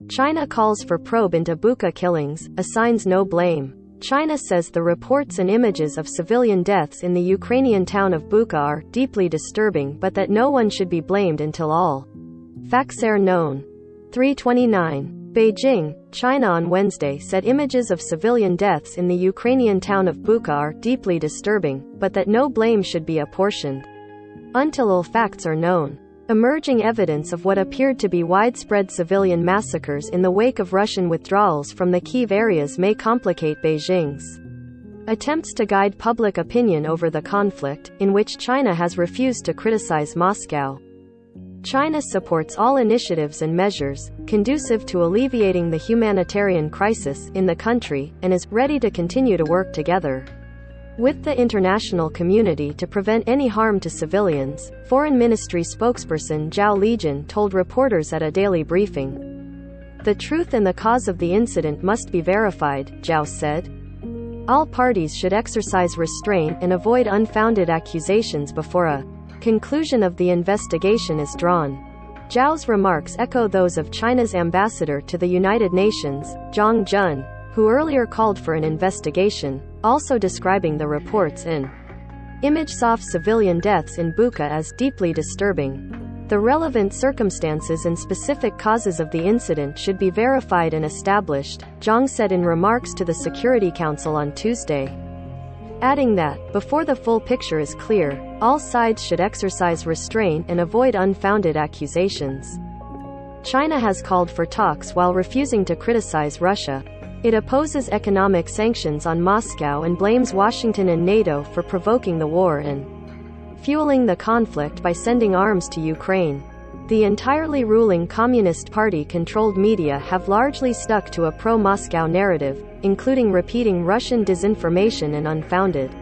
China calls for probe into Bucha killings, assigns no blame. China says the reports and images of civilian deaths in the Ukrainian town of Bucha are deeply disturbing, but that no one should be blamed until all facts are known. 329. Beijing, China on Wednesday said images of civilian deaths in the Ukrainian town of Bucha are deeply disturbing, but that no blame should be apportioned until all facts are known. Emerging evidence of what appeared to be widespread civilian massacres in the wake of Russian withdrawals from the Kyiv areas may complicate Beijing's attempts to guide public opinion over the conflict, in which China has refused to criticize Moscow. China supports all initiatives and measures conducive to alleviating the humanitarian crisis in the country, and is ready to continue to work together with the international community to prevent any harm to civilians, Foreign Ministry spokesperson Zhao Lijian told reporters at a daily briefing. The truth and the cause of the incident must be verified, Zhao said. All parties should exercise restraint and avoid unfounded accusations before a conclusion of the investigation is drawn. Zhao's remarks echo those of China's ambassador to the United Nations, Zhang Jun, who earlier called for an investigation, also describing the reports in images of civilian deaths in Bucha as deeply disturbing. The relevant circumstances and specific causes of the incident should be verified and established, Zhang said in remarks to the Security Council on Tuesday, adding that, before the full picture is clear, all sides should exercise restraint and avoid unfounded accusations. China has called for talks while refusing to criticize Russia. It opposes economic sanctions on Moscow and blames Washington and NATO for provoking the war and fueling the conflict by sending arms to Ukraine. The entirely ruling Communist Party-controlled media have largely stuck to a pro-Moscow narrative, including repeating Russian disinformation and unfounded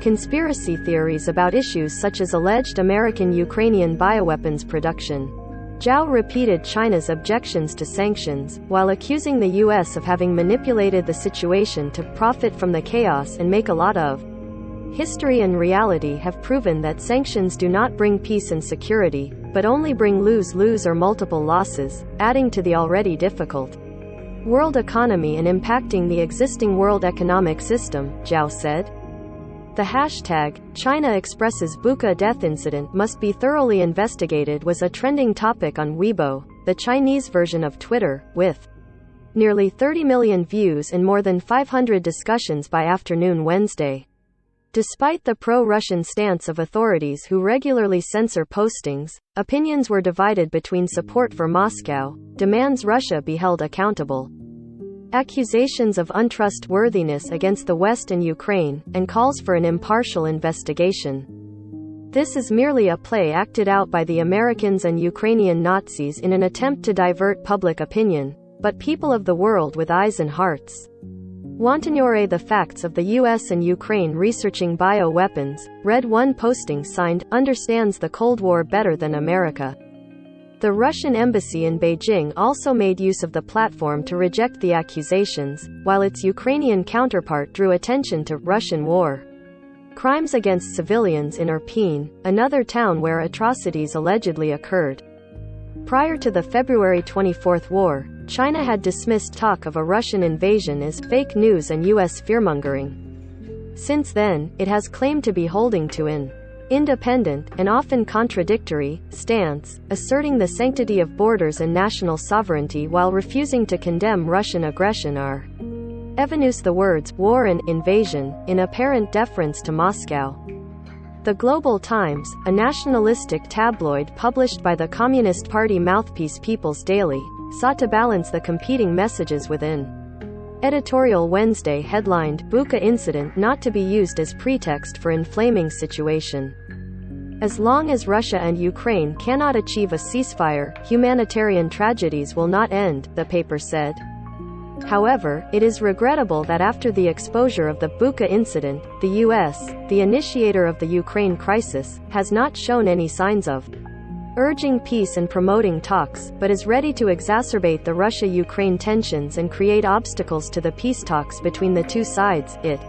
conspiracy theories about issues such as alleged American-Ukrainian bioweapons production. Zhao repeated China's objections to sanctions, while accusing the U.S. of having manipulated the situation to profit from the chaos and make a lot of history and reality have proven that sanctions do not bring peace and security, but only bring lose-lose or multiple losses, adding to the already difficult world economy and impacting the existing world economic system, Zhao said. The hashtag, China expresses Bucha death incident must be thoroughly investigated was a trending topic on Weibo, the Chinese version of Twitter, with nearly 30 million views and more than 500 discussions by afternoon Wednesday. Despite the pro-Russian stance of authorities who regularly censor postings, opinions were divided between support for Moscow, demands Russia be held accountable, accusations of untrustworthiness against the West and Ukraine, and calls for an impartial investigation. This is merely a play acted out by the Americans and Ukrainian Nazis in an attempt to divert public opinion, but people of the world with eyes and hearts want to ignore the facts of the US and Ukraine researching bioweapons, read one posting signed, understands the Cold War better than America. The Russian embassy in Beijing also made use of the platform to reject the accusations, while its Ukrainian counterpart drew attention to Russian war crimes against civilians in Irpin, another town where atrocities allegedly occurred. Prior to the February 24 war, China had dismissed talk of a Russian invasion as fake news and U.S. fearmongering. Since then, it has claimed to be holding to an independent, and often contradictory, stance, asserting the sanctity of borders and national sovereignty while refusing to condemn Russian aggression are evince the words, war and invasion, in apparent deference to Moscow. The Global Times, a nationalistic tabloid published by the Communist Party mouthpiece People's Daily, sought to balance the competing messages within editorial Wednesday headlined, Bucha incident not to be used as pretext for inflaming situation. As long as Russia and Ukraine cannot achieve a ceasefire, humanitarian tragedies will not end, the paper said. However, it is regrettable that after the exposure of the Bucha incident, the U.S., the initiator of the Ukraine crisis, has not shown any signs of urging peace and promoting talks, but is ready to exacerbate the Russia-Ukraine tensions and create obstacles to the peace talks between the two sides, it